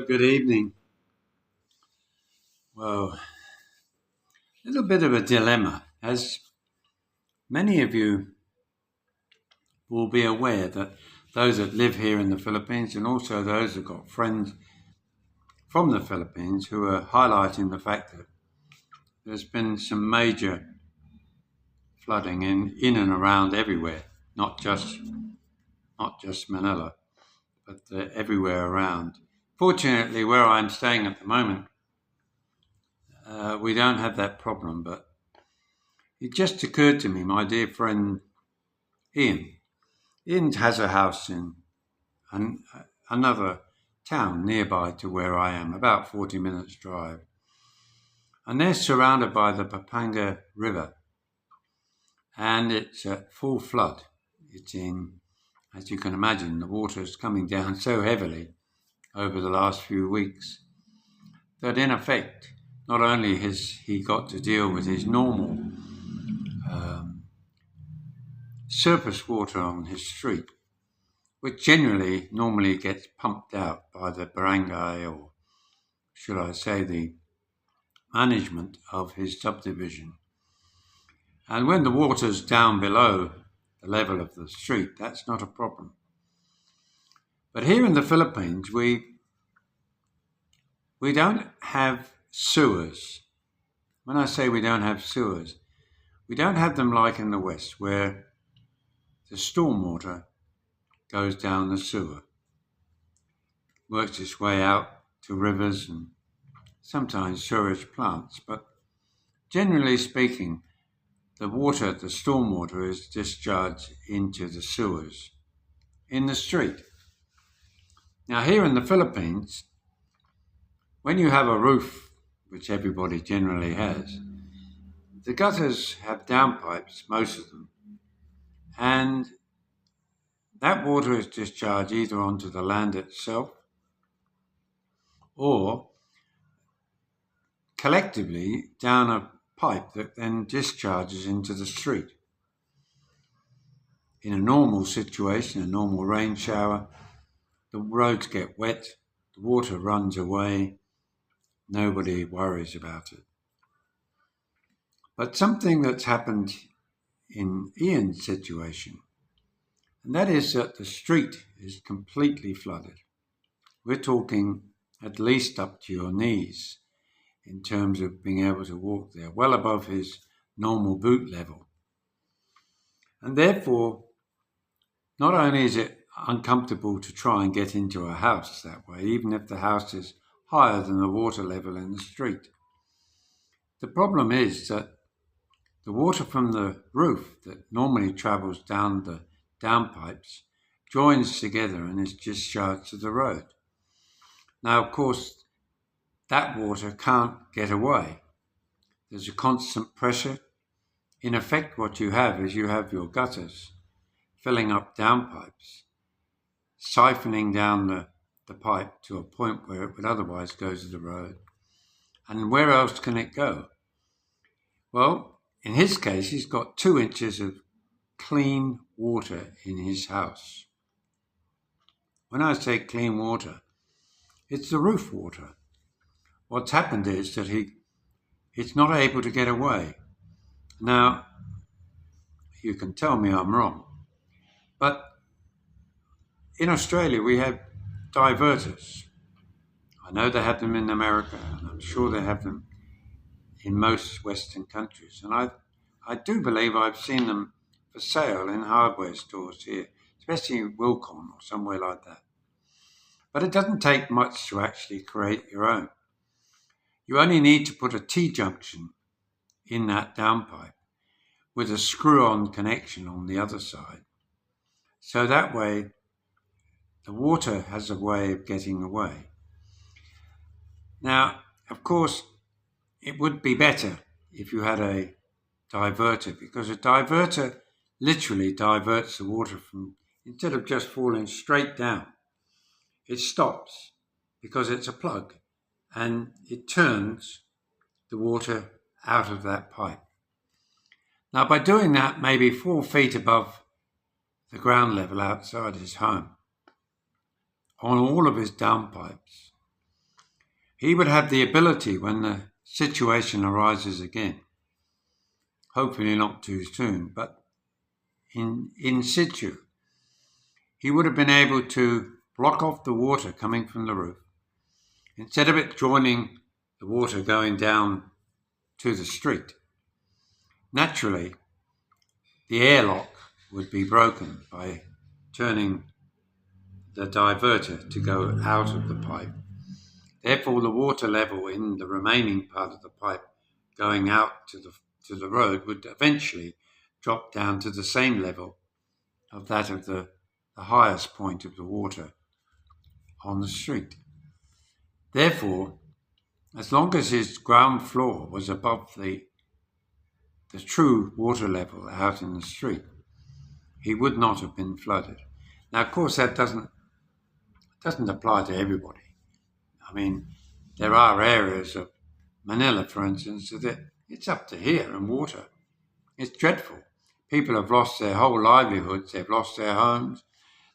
Good evening. Well, a little bit of a dilemma. As many of you will be aware that those that live here in the Philippines and also those who've got friends from the Philippines who are highlighting the fact that there's been some major flooding in and around everywhere, not just Manila, but everywhere around. Fortunately, where I'm staying at the moment, we don't have that problem, but it just occurred to me, my dear friend Ian. Ian has a house in an, another town nearby to where I am, about 40 minutes drive. And they're surrounded by the Pampanga River, and it's at full flood. It's in, as you can imagine, the water is coming down so heavily over the last few weeks that in effect, not only has he got to deal with his normal surface water on his street, which normally gets pumped out by the barangay, or should I say the management of his subdivision. And when the water's down below the level of the street, that's not a problem. But here in the Philippines, we don't have sewers. When I say we don't have sewers, we don't have them like in the West, where the stormwater goes down the sewer, works its way out to rivers and sometimes sewage plants. But generally speaking, the stormwater is discharged into the sewers in the street. Now, here in the Philippines, when you have a roof, which everybody generally has, the gutters have downpipes, most of them, and that water is discharged either onto the land itself or collectively down a pipe that then discharges into the street. In a normal situation, a normal rain shower, the roads get wet, the water runs away, nobody worries about it. But something that's happened in Ian's situation, and that is that the street is completely flooded. We're talking at least up to your knees in terms of being able to walk there, well above his normal boot level. And therefore, not only is it uncomfortable to try and get into a house that way, even if the house is higher than the water level in the street. The problem is that the water from the roof that normally travels down the downpipes joins together and is discharged to the road. Now, of course, that water can't get away. There's a constant pressure. In effect, what you have is you have your gutters filling up downpipes, siphoning down the pipe to a point where it would otherwise go to the road. And where else can it go? Well, in his case, he's got 2 inches of clean water in his house. When I say clean water, it's the roof water. What's happened is that it's not able to get away. Now, you can tell me I'm wrong, but in Australia we have diverters. I know they have them in America, and I'm sure they have them in most Western countries. And I do believe I've seen them for sale in hardware stores here, especially in Wilcon or somewhere like that. But it doesn't take much to actually create your own. You only need to put a T-junction in that downpipe with a screw-on connection on the other side. So that way, the water has a way of getting away. Now, of course, it would be better if you had a diverter, because a diverter literally diverts the water from, instead of just falling straight down, it stops because it's a plug and it turns the water out of that pipe. Now, by doing that, maybe 4 feet above the ground level outside his home, on all of his downpipes, He would have the ability when the situation arises again, hopefully not too soon, but in situ, he would have been able to block off the water coming from the roof. Instead of it joining the water going down to the street, naturally, the airlock would be broken by turning the diverter to go out of the pipe. Therefore, the water level in the remaining part of the pipe going out to the road would eventually drop down to the same level of that of the highest point of the water on the street. Therefore, as long as his ground floor was above the true water level out in the street, he would not have been flooded. Now, of course, that doesn't apply to everybody. I mean, there are areas of Manila, for instance, that it's up to here in water. It's dreadful. People have lost their whole livelihoods. They've lost their homes.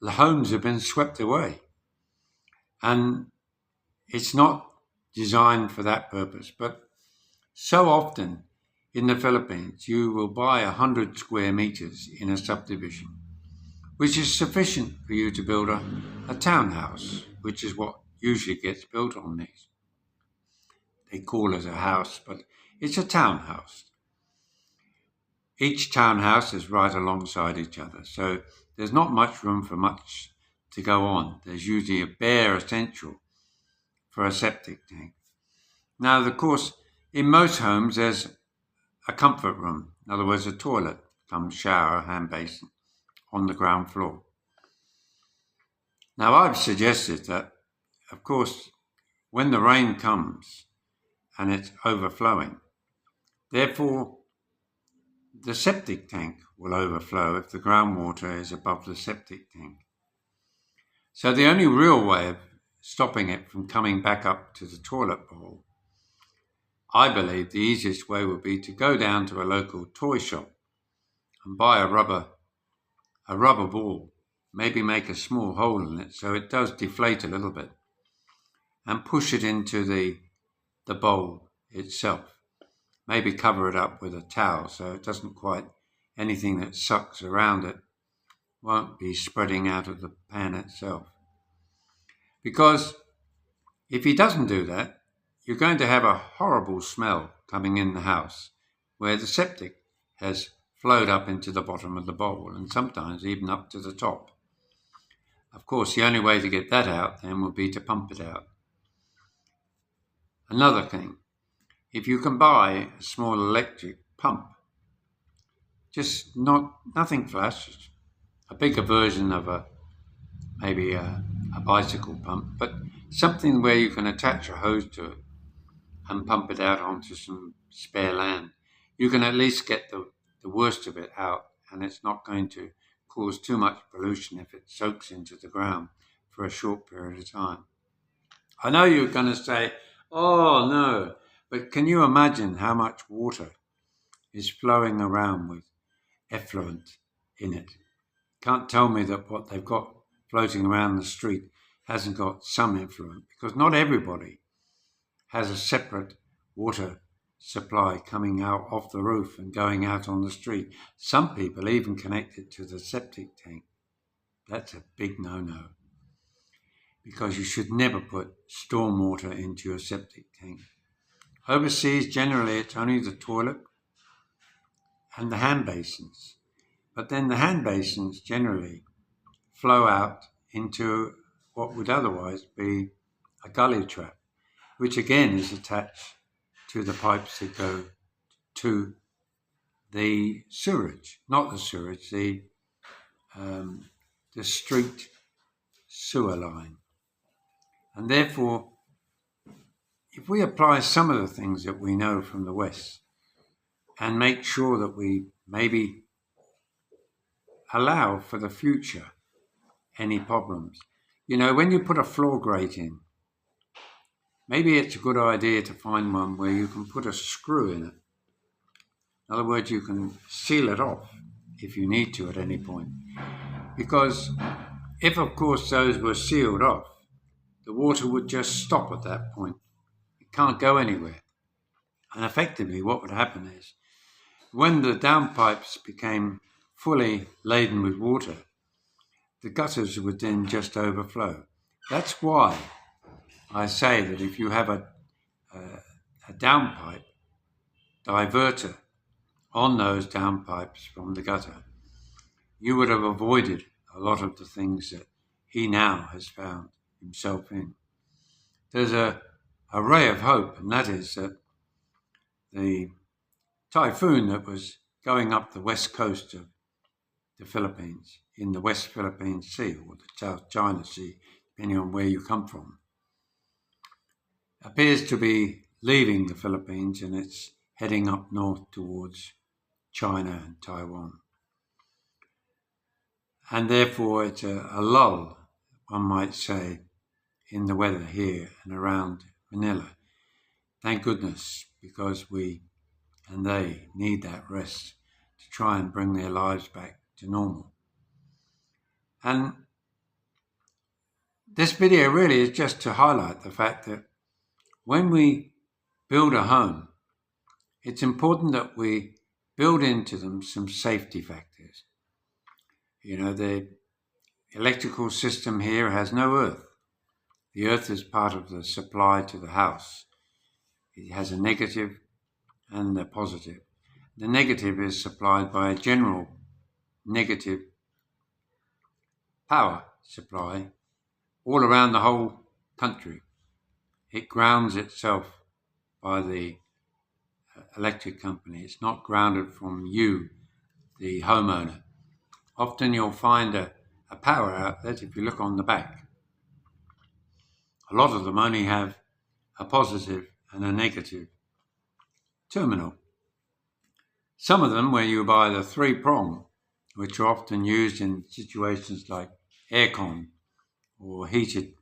The homes have been swept away. And it's not designed for that purpose. But so often in the Philippines, you will buy 100 square meters in a subdivision, which is sufficient for you to build a townhouse, which is what usually gets built on these. They call it a house, but it's a townhouse. Each townhouse is right alongside each other, so there's not much room for much to go on. There's usually a bare essential for a septic tank. Now, of course, in most homes, there's a comfort room. In other words, a toilet, come shower, hand basin on the ground floor. Now, I've suggested that, of course, when the rain comes and it's overflowing, therefore, the septic tank will overflow if the groundwater is above the septic tank. So the only real way of stopping it from coming back up to the toilet bowl, I believe the easiest way would be to go down to a local toy shop and buy a rubber ball, maybe make a small hole in it so it does deflate a little bit, and push it into the bowl itself. Maybe cover it up with a towel so it doesn't quite, anything that sucks around it won't be spreading out of the pan itself. Because if he doesn't do that, you're going to have a horrible smell coming in the house where the septic has flowed up into the bottom of the bowl and sometimes even up to the top. Of course, the only way to get that out then would be to pump it out. Another thing, if you can buy a small electric pump, just nothing flash, a bigger version of maybe a bicycle pump, but something where you can attach a hose to it and pump it out onto some spare land. You can at least get the worst of it out, and it's not going to cause too much pollution if it soaks into the ground for a short period of time. I know you're going to say, oh no, but can you imagine how much water is flowing around with effluent in it? Can't tell me that what they've got floating around the street hasn't got some effluent, because not everybody has a separate water supply coming out off the roof and going out on the street. Some people even connect it to the septic tank. That's a big no-no, because you should never put stormwater into your septic tank. Overseas, generally, it's only the toilet and the hand basins. But then the hand basins generally flow out into what would otherwise be a gully trap, which again is attached to the pipes that go to the sewage, not the sewage, the street sewer line. And therefore, if we apply some of the things that we know from the West and make sure that we maybe allow for the future any problems. You know, when you put a floor grate in, maybe it's a good idea to find one where you can put a screw in it. In other words, you can seal it off if you need to at any point. Because if, of course, those were sealed off, the water would just stop at that point can't go anywhere. And effectively what would happen is when the downpipes became fully laden with water, the gutters would then just overflow. That's why I say that if you have a downpipe diverter on those downpipes from the gutter, you would have avoided a lot of the things that he now has found himself in. There's a ray of hope, and that is that the typhoon that was going up the west coast of the Philippines, in the West Philippine Sea or the South China Sea, depending on where you come from, appears to be leaving the Philippines and it's heading up north towards China and Taiwan. And therefore it's a lull, one might say, in the weather here and around Manila. Thank goodness, because we and they need that rest to try and bring their lives back to normal. And this video really is just to highlight the fact that when we build a home, it's important that we build into them some safety factors. You know, the electrical system here has no earth. The earth is part of the supply to the house. It has a negative and a positive. The negative is supplied by a general negative power supply all around the whole country. It grounds itself by the electric company. It's not grounded from you, the homeowner. Often you'll find a power outlet, if you look on the back. A lot of them only have a positive and a negative terminal. Some of them, where you buy the 3-prong, which are often used in situations like aircon or heated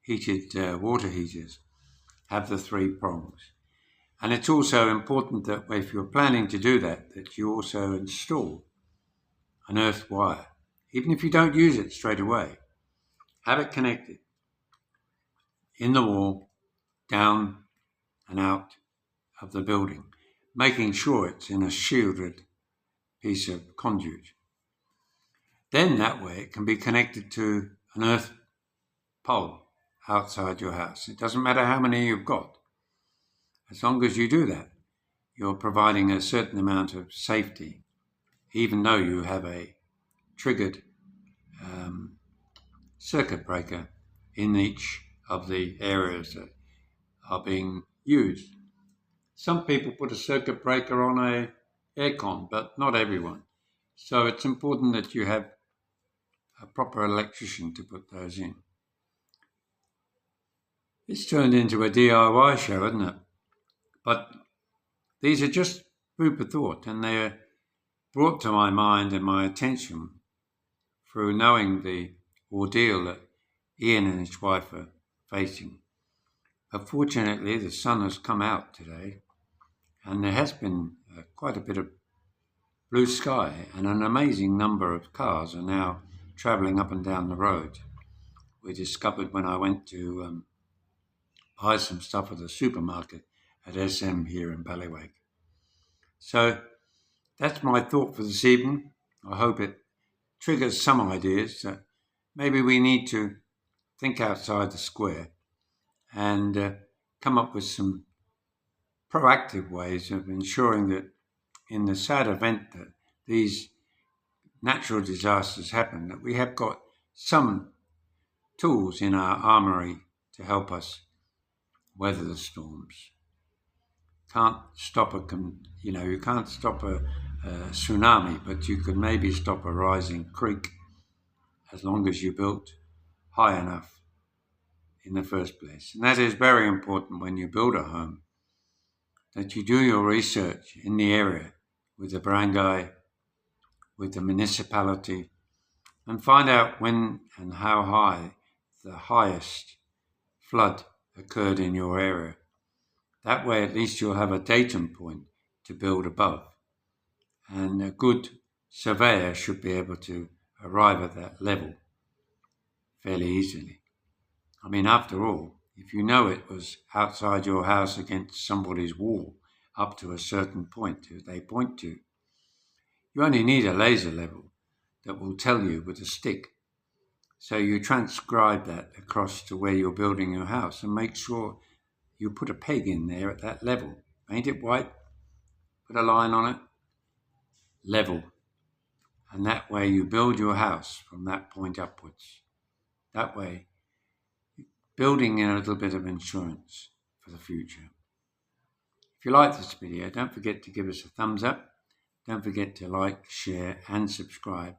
water heaters, have the 3 prongs. And it's also important that if you're planning to do that you also install an earth wire. Even if you don't use it straight away, have it connected in the wall, down and out of the building, making sure it's in a shielded piece of conduit. Then that way it can be connected to an earth pole outside your house. It doesn't matter how many you've got. As long as you do that, you're providing a certain amount of safety, even though you have a triggered circuit breaker in each of the areas that are being used. Some people put a circuit breaker on a aircon, but not everyone. So it's important that you have a proper electrician to put those in. It's turned into a DIY show, isn't it? But these are just food for thought, and they're brought to my mind and my attention through knowing the ordeal that Ian and his wife are facing. But fortunately, the sun has come out today, and there has been quite a bit of blue sky, and an amazing number of cars are now travelling up and down the road. We discovered when I went to buy some stuff at the supermarket at SM here in Ballywake. So that's my thought for this evening. I hope it triggers some ideas that maybe we need to think outside the square and come up with some proactive ways of ensuring that in the sad event that these natural disasters happen, that we have got some tools in our armoury to help us weather the storms. Can't stop you can't stop a tsunami, but you could maybe stop a rising creek as long as you built high enough in the first place. And that is very important when you build a home, that you do your research in the area with the barangay, with the municipality, and find out when and how high the highest flood occurred in your area. That way at least you'll have a datum point to build above, and a good surveyor should be able to arrive at that level fairly easily. I mean, after all, If you know it was outside your house against somebody's wall up to a certain point that they point to, you only need a laser level that will tell you with a stick. So you transcribe that across to where you're building your house and make sure you put a peg in there at that level. Paint it white, put a line on it, level. And that way you build your house from that point upwards. That way, building in a little bit of insurance for the future. If you like this video, don't forget to give us a thumbs up. Don't forget to like, share and subscribe.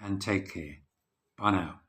And take care. Bye now.